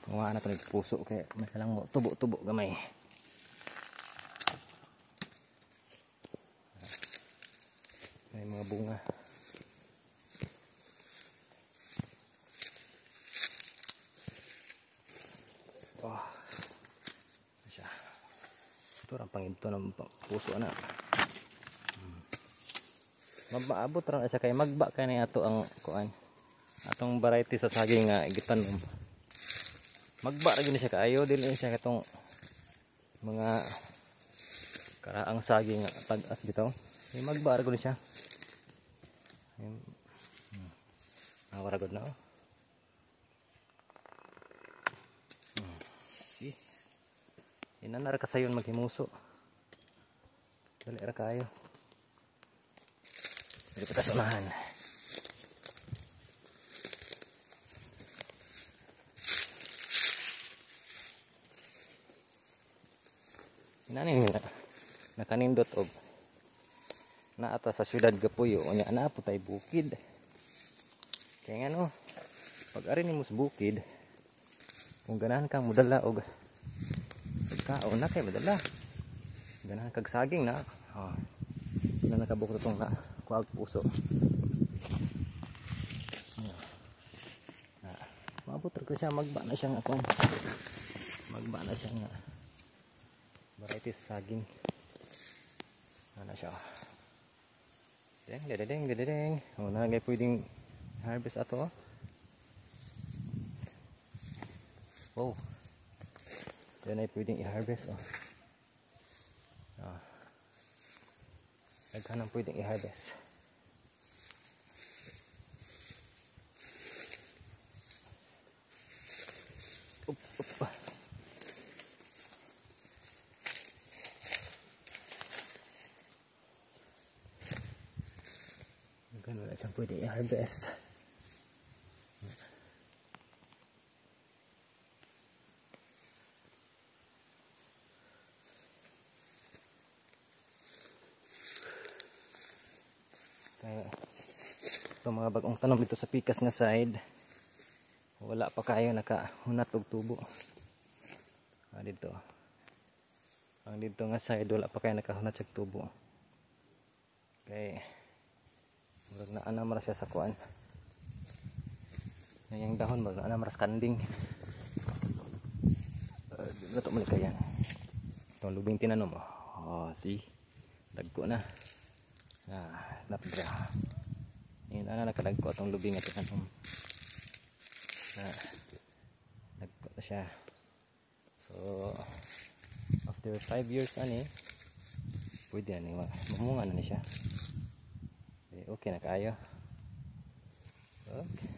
Gawa na ito nagpuso kaya may lang mo tubo-tubo gamay. May mga bunga. Oh. Siya. Ito ang panginto ng puso na. Maabot ra siya kay magba kay ni ato ang kuan. Atong variety sa saging nga gitanom. Magba ra gini siya kaayo dili siya katong mga karaang saging nga tag-as bitaw. May magba ra gud siya. Awara gud na. Si. Inanar ka sayon maghimuso. Dali ra kaayo. Dili kita sunahan. Nani nakanindot og naata sa syudad Gapuyo unya ana po tay bukid. Kaya nga no, pag ari nimo sa bukid, kung ganahan kang modala og pagkaon na kay modala. Ganahan kag saging na. Oh. Na nakabukod tong kuag puso. Maabot ra ko siya magba na siya nga kuan. Magba na siya nga variety sa saging. Ano siya? Deng. Oh, na gay pwedeng harvest ato. Wow. Yan ay pwedeng i-harvest oh. Ah. Nagkanang pwedeng i-harvest. Up. Wala siyang pwede i-harvest. Kaya ito mga bagong tanom dito sa pikas nga side, wala pa kayo nakahunat og tubo. Dito ang dito nga side wala pa kayo nakahunat og tubo. Okay. Murag na anam ra siya sa kuan. Yang dahon murag na anam ra kanding. Dito mo kaya. Itong lubing tinanom mo. Oh, see. Dagko na. Napdra. Yan ana nakadagko atong lubing nga tinanom. Dagko na siya. So after 5 years ani pwede ani mamunga na ni siya. Okay na kayo. Okay.